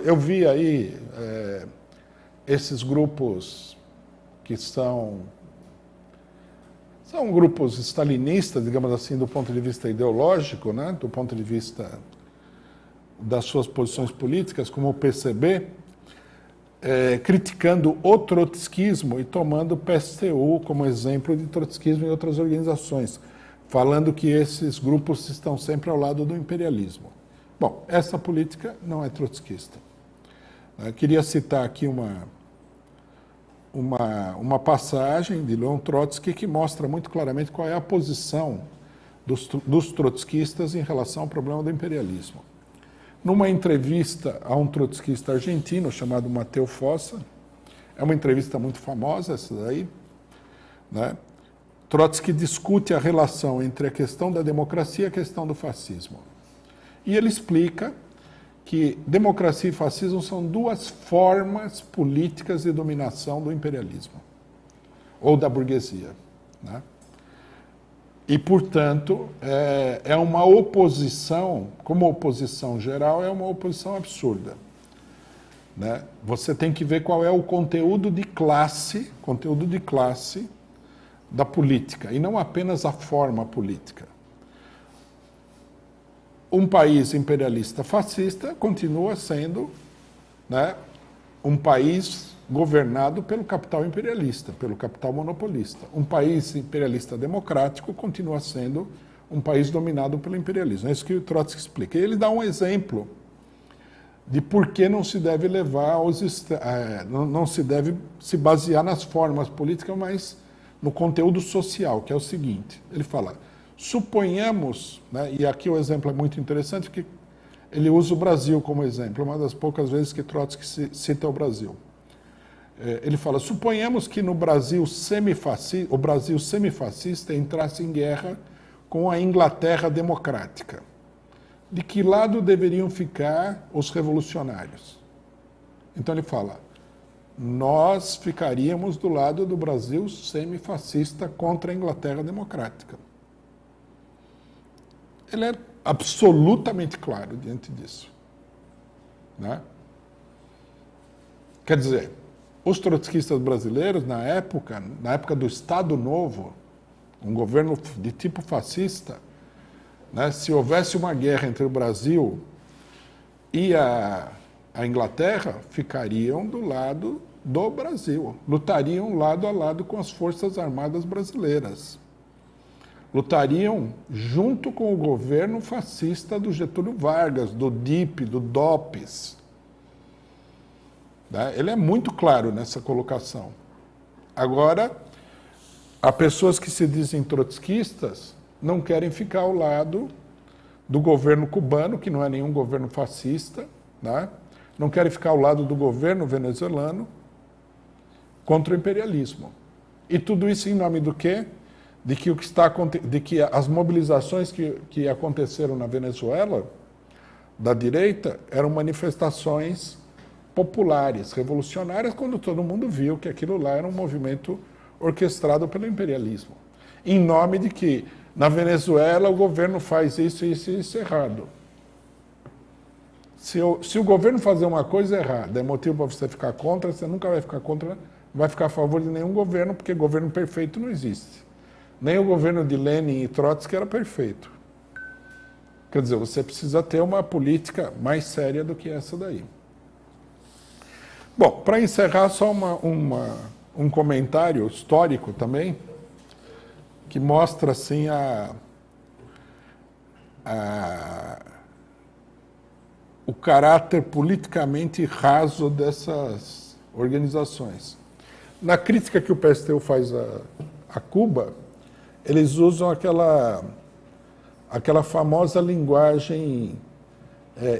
Eu vi aí esses grupos que são grupos stalinistas, digamos assim, do ponto de vista ideológico, né? Do ponto de vista das suas posições políticas, como o PCB, criticando o trotskismo e tomando o PSTU como exemplo de trotskismo em outras organizações, falando que esses grupos estão sempre ao lado do imperialismo. Bom, essa política não é trotskista. Eu queria citar aqui uma passagem de Leon Trotsky que mostra muito claramente qual é a posição dos trotskistas em relação ao problema do imperialismo. Numa entrevista a um trotskista argentino chamado Mateo Fossa, é uma entrevista muito famosa essa daí, né? Trotsky discute a relação entre a questão da democracia e a questão do fascismo. E ele explica que democracia e fascismo são duas formas políticas de dominação do imperialismo, ou da burguesia, né? E, portanto, é uma oposição, como oposição geral, é uma oposição absurda, né? Você tem que ver qual é o conteúdo de classe da política, e não apenas a forma política. Um país imperialista fascista continua sendo, né, um país governado pelo capital imperialista, pelo capital monopolista. Um país imperialista democrático continua sendo um país dominado pelo imperialismo. É isso que o Trotsky explica. E ele dá um exemplo de por que não se deve não se deve se basear nas formas políticas, mas no conteúdo social, que é o seguinte. Ele fala: suponhamos, né, e aqui o exemplo é muito interessante, porque ele usa o Brasil como exemplo, uma das poucas vezes que Trotsky cita o Brasil. Ele fala: suponhamos que no Brasil o Brasil semifascista entrasse em guerra com a Inglaterra democrática. De que lado deveriam ficar os revolucionários? Então ele fala: nós ficaríamos do lado do Brasil semifascista contra a Inglaterra democrática. Ele é absolutamente claro diante disso, né? Quer dizer, os trotskistas brasileiros, na época do Estado Novo, um governo de tipo fascista, né, se houvesse uma guerra entre o Brasil e a Inglaterra, ficariam do lado do Brasil, lutariam lado a lado com as Forças Armadas brasileiras. Lutariam junto com o governo fascista do Getúlio Vargas, do DIP, do DOPS. Ele é muito claro nessa colocação. Agora, há pessoas que se dizem trotskistas, não querem ficar ao lado do governo cubano, que não é nenhum governo fascista, né? Não querem ficar ao lado do governo venezuelano contra o imperialismo. E tudo isso em nome do quê? De que as mobilizações que aconteceram na Venezuela, da direita, eram manifestações populares, revolucionárias, quando todo mundo viu que aquilo lá era um movimento orquestrado pelo imperialismo. Em nome de que, na Venezuela, o governo faz isso, isso e isso errado. Se o governo fazer uma coisa errada, é motivo para você ficar contra, você nunca vai ficar contra, não vai ficar a favor de nenhum governo, porque governo perfeito não existe. Nem o governo de Lenin e Trotsky era perfeito. Quer dizer, você precisa ter uma política mais séria do que essa daí. Bom, para encerrar, só um comentário histórico também, que mostra assim o caráter politicamente raso dessas organizações. Na crítica que o PSTU faz a Cuba, eles usam aquela famosa linguagem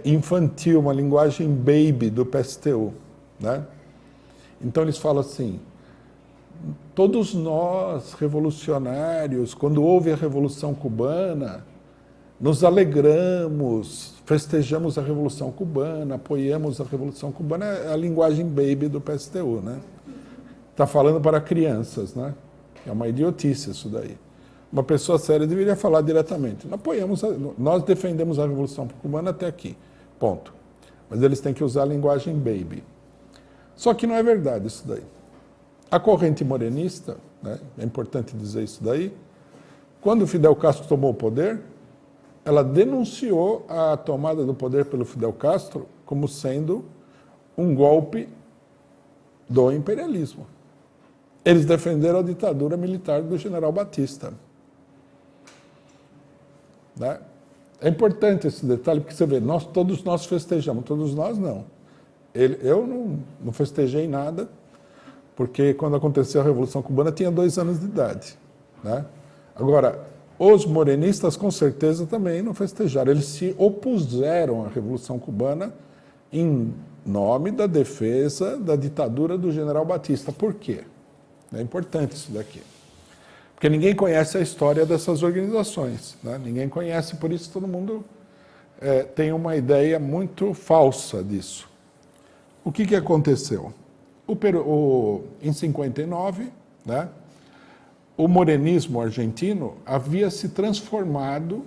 infantil, uma linguagem baby do PSTU, né? Então eles falam assim: todos nós, revolucionários, quando houve a Revolução Cubana, nos alegramos, festejamos a Revolução Cubana, apoiamos a Revolução Cubana. É a linguagem baby do PSTU, né? Está falando para crianças, né? É uma idiotice isso daí. Uma pessoa séria deveria falar diretamente: nós defendemos a Revolução Cubana até aqui, ponto. mas eles têm que usar a linguagem baby. Só que não é verdade isso daí. A corrente morenista, né, é importante dizer isso daí, quando o Fidel Castro tomou o poder, ela denunciou a tomada do poder pelo Fidel Castro como sendo um golpe do imperialismo. Eles defenderam a ditadura militar do general Batista. Né? É importante esse detalhe, porque você vê, todos nós festejamos, todos nós não. Eu não festejei nada, porque quando aconteceu a Revolução Cubana, tinha 2 anos de idade. Né? Agora, os morenistas, com certeza, também não festejaram. Eles se opuseram à Revolução Cubana em nome da defesa da ditadura do general Batista. Por quê? É importante isso daqui. Porque ninguém conhece a história dessas organizações. Né? Ninguém conhece, por isso todo mundo tem uma ideia muito falsa disso. O que aconteceu? Em 59, né, o morenismo argentino havia se transformado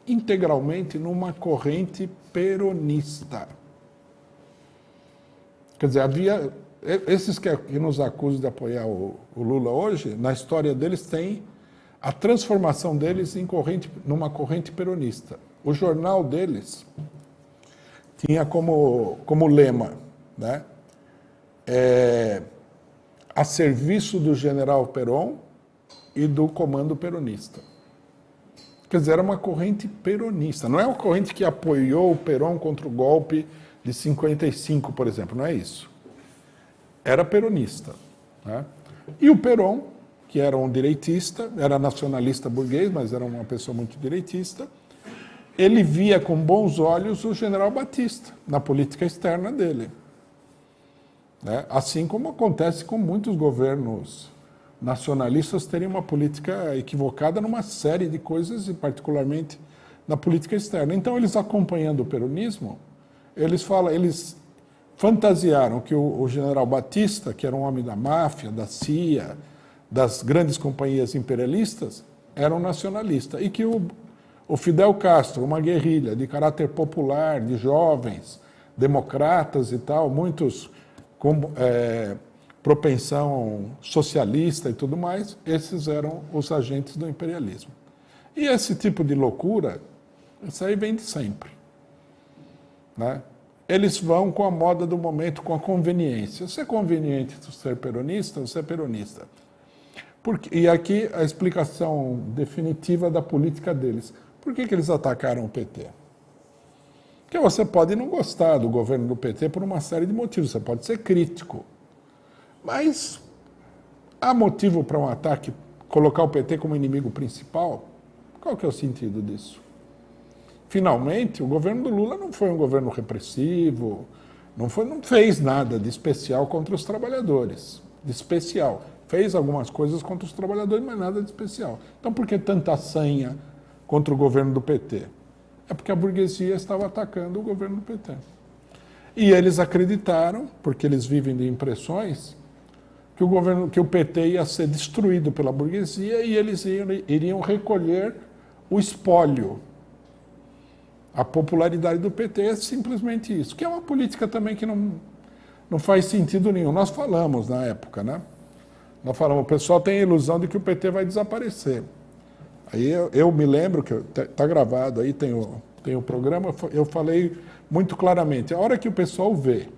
integralmente numa corrente peronista. Quer dizer, esses que nos acusam de apoiar o Lula hoje, na história deles tem a transformação deles numa corrente peronista. O jornal deles tinha como lema, né, a serviço do general Perón e do comando peronista. Quer dizer, era uma corrente peronista. Não é uma corrente que apoiou o Perón contra o golpe de 55, por exemplo. Não é isso. Era peronista. Né? E o Perón, que era um direitista, era nacionalista burguês, mas era uma pessoa muito direitista, ele via com bons olhos o general Batista na política externa dele. Né? Assim como acontece com muitos governos nacionalistas terem uma política equivocada numa série de coisas, e particularmente na política externa. Então, eles acompanhando o peronismo, eles fantasiaram que o general Batista, que era um homem da máfia, da CIA, das grandes companhias imperialistas, era um nacionalista. E que o Fidel Castro, uma guerrilha de caráter popular, de jovens, democratas e tal, muitos com propensão socialista e tudo mais, esses eram os agentes do imperialismo. E esse tipo de loucura, isso aí vem de sempre. Né? Eles vão com a moda do momento, com a conveniência. Se é conveniente ser peronista, você é peronista. E aqui a explicação definitiva da política deles. Por que eles atacaram o PT? Porque você pode não gostar do governo do PT por uma série de motivos, você pode ser crítico. Mas há motivo para um ataque, colocar o PT como inimigo principal? Qual que é o sentido disso? Finalmente, o governo do Lula não foi um governo repressivo, não fez nada de especial contra os trabalhadores. De especial. Fez algumas coisas contra os trabalhadores, mas nada de especial. Então, por que tanta sanha contra o governo do PT? É porque a burguesia estava atacando o governo do PT. E eles acreditaram, porque eles vivem de impressões, que o PT ia ser destruído pela burguesia e eles iriam recolher o espólio. A popularidade do PT é simplesmente isso, que é uma política também que não faz sentido nenhum. Nós falamos na época, né? Nós falamos, o pessoal tem a ilusão de que o PT vai desaparecer. Aí eu me lembro, que está gravado aí, tem o programa, eu falei muito claramente, a hora que o pessoal vê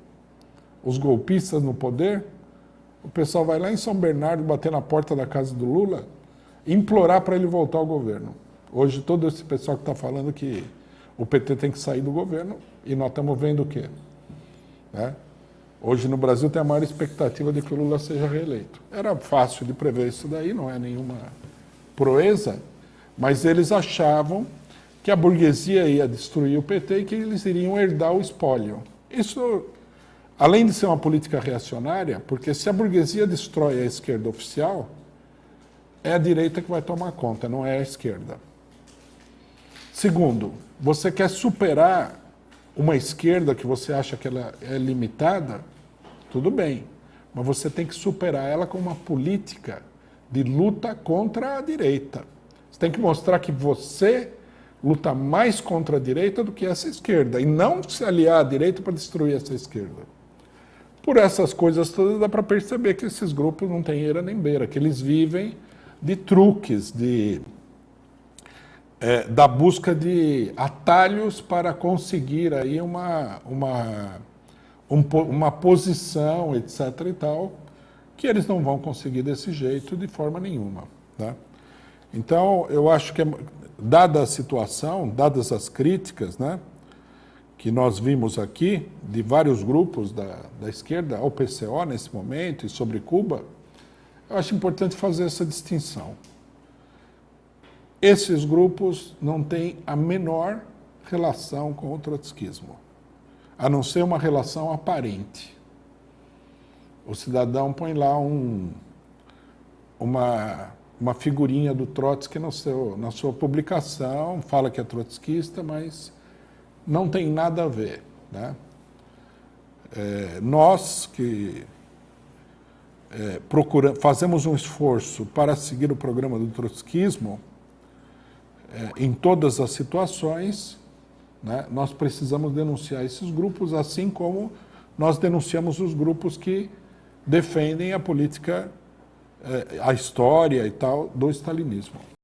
os golpistas no poder, o pessoal vai lá em São Bernardo, bater na porta da casa do Lula, implorar para ele voltar ao governo. Hoje todo esse pessoal que está falando que o PT tem que sair do governo, e nós estamos vendo o quê? Né? Hoje no Brasil tem a maior expectativa de que o Lula seja reeleito. Era fácil de prever isso daí, não é nenhuma proeza, mas eles achavam que a burguesia ia destruir o PT e que eles iriam herdar o espólio. Isso, além de ser uma política reacionária, porque se a burguesia destrói a esquerda oficial, é a direita que vai tomar conta, não é a esquerda. Segundo, você quer superar uma esquerda que você acha que ela é limitada, tudo bem, mas você tem que superar ela com uma política de luta contra a direita. Você tem que mostrar que você luta mais contra a direita do que essa esquerda, e não se aliar à direita para destruir essa esquerda. Por essas coisas todas dá para perceber que esses grupos não têm eira nem beira, que eles vivem de truques, da busca de atalhos para conseguir aí uma posição, etc. e tal, que eles não vão conseguir desse jeito de forma nenhuma, né? Então, eu acho que, dada a situação, dadas as críticas, né, que nós vimos aqui, de vários grupos da esquerda ao PCO nesse momento, e sobre Cuba, eu acho importante fazer essa distinção. Esses grupos não têm a menor relação com o trotskismo, a não ser uma relação aparente. O cidadão põe lá uma figurinha do Trotsky na sua publicação, fala que é trotskista, mas não tem nada a ver, né? Nós que fazemos um esforço para seguir o programa do trotskismo, em todas as situações, né, nós precisamos denunciar esses grupos, assim como nós denunciamos os grupos que defendem a política, a história e tal, do stalinismo.